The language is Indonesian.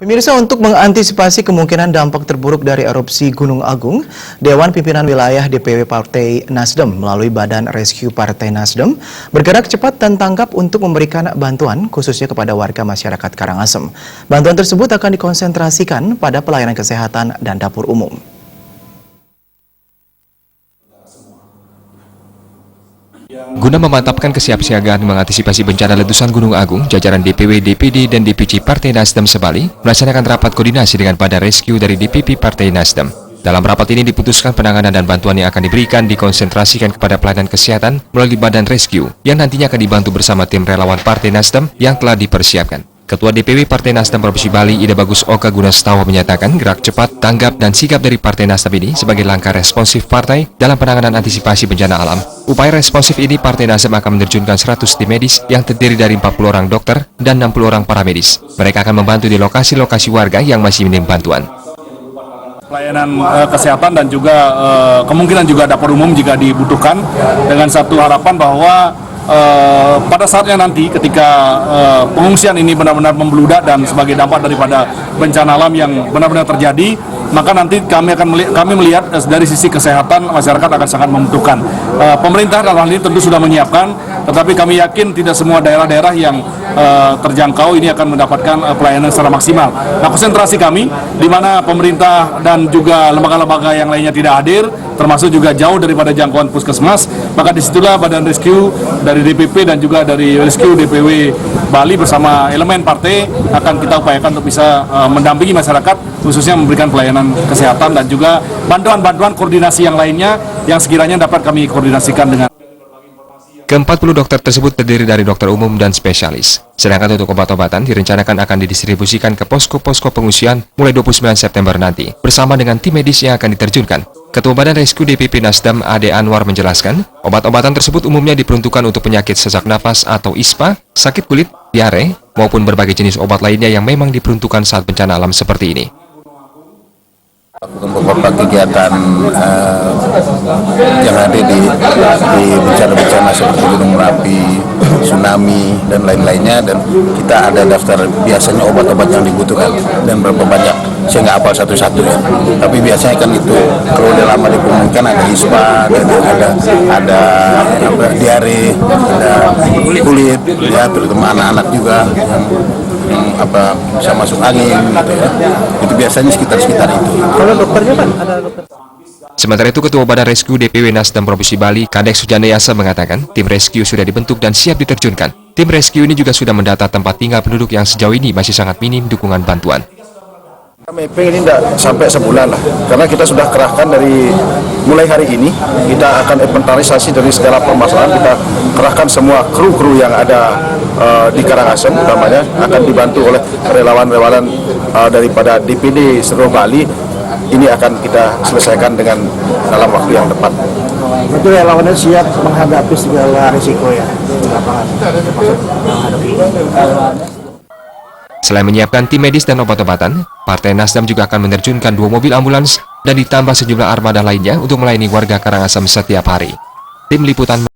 Pemirsa, untuk mengantisipasi kemungkinan dampak terburuk dari erupsi Gunung Agung, Dewan Pimpinan Wilayah DPW Partai Nasdem melalui Badan Rescue Partai Nasdem bergerak cepat dan tanggap untuk memberikan bantuan khususnya kepada warga masyarakat Karangasem. Bantuan tersebut akan dikonsentrasikan pada pelayanan kesehatan dan dapur umum. Guna memantapkan kesiapsiagaan mengantisipasi bencana letusan Gunung Agung, jajaran DPW, DPD, dan DPC Partai Nasdem Sebali melaksanakan rapat koordinasi dengan Badan Rescue dari DPP Partai Nasdem. Dalam rapat ini diputuskan penanganan dan bantuan yang akan diberikan dikonsentrasikan kepada pelayanan kesehatan melalui Badan Rescue yang nantinya akan dibantu bersama tim relawan Partai Nasdem yang telah dipersiapkan. Ketua DPW Partai Nasdem Provinsi Bali, Ida Bagus Oka Gunastawa menyatakan gerak cepat, tanggap, dan sigap dari Partai Nasdem ini sebagai langkah responsif partai dalam penanganan antisipasi bencana alam. Upaya responsif ini Partai Nasdem akan menerjunkan 100 tim medis yang terdiri dari 40 orang dokter dan 60 orang paramedis. Mereka akan membantu di lokasi-lokasi warga yang masih minim bantuan. Pelayanan kesehatan dan juga kemungkinan juga dapur umum jika dibutuhkan, dengan satu harapan bahwa pada saatnya nanti ketika pengungsian ini benar-benar membludak dan sebagai dampak daripada bencana alam yang benar-benar terjadi, maka nanti kami melihat dari sisi kesehatan masyarakat akan sangat membutuhkan. Pemerintah dalam hal ini tentu sudah menyiapkan, tetapi kami yakin tidak semua daerah-daerah yang terjangkau ini akan mendapatkan pelayanan secara maksimal. Nah, konsentrasi kami di mana pemerintah dan juga lembaga-lembaga yang lainnya tidak hadir, termasuk juga jauh daripada jangkauan puskesmas, maka disitulah Badan Rescue dari DPP dan juga dari Rescue DPW Bali bersama elemen partai akan kita upayakan untuk bisa mendampingi masyarakat, khususnya memberikan pelayanan kesehatan dan juga bantuan-bantuan koordinasi yang lainnya yang sekiranya dapat kami koordinasikan dengan. Ke-40 dokter tersebut terdiri dari dokter umum dan spesialis. Sedangkan untuk obat-obatan direncanakan akan didistribusikan ke posko-posko pengungsian mulai 29 September nanti, bersama dengan tim medis yang akan diterjunkan. Ketua Badan Rescue DPP Nasdem Ade Anwar menjelaskan, obat-obatan tersebut umumnya diperuntukkan untuk penyakit sesak napas atau ISPA, sakit kulit, diare, maupun berbagai jenis obat lainnya yang memang diperuntukkan saat bencana alam seperti ini. Beberapa kegiatan yang ada di bencana-bencana seperti Gunung Merapi, tsunami, dan lain-lainnya, dan kita ada daftar biasanya obat-obat yang dibutuhkan dan berapa banyak, saya nggak hafal satu-satu ya, tapi biasanya kan itu kalau udah lama dipulihkan ada ISPA, ada diare, ada kulit, ya terutama anak-anak juga yang bisa masuk angin gitu ya, itu biasanya sekitar itu. Kalau dokternya kan ada dokter. Sementara itu, Ketua Badan Rescue DPW Nasdem Provinsi Bali, Kadek Sujandayasa mengatakan, tim rescue sudah dibentuk dan siap diterjunkan. Tim rescue ini juga sudah mendata tempat tinggal penduduk yang sejauh ini masih sangat minim dukungan bantuan. Mapping ini tidak sampai sebulan lah, karena kita sudah kerahkan dari mulai hari ini, kita akan inventarisasi dari segala permasalahan, kita kerahkan semua kru-kru yang ada di Karangasem, utamanya akan dibantu oleh relawan-relawan daripada DPD seluruh Bali. Ini akan kita selesaikan dengan dalam waktu yang tepat. Betul, relawannya siap menghadapi segala risiko ya di lapangan. Selain menyiapkan tim medis dan obat-obatan, Partai Nasdem juga akan menerjunkan 2 mobil ambulans dan ditambah sejumlah armada lainnya untuk melayani warga Karangasem setiap hari. Tim Liputan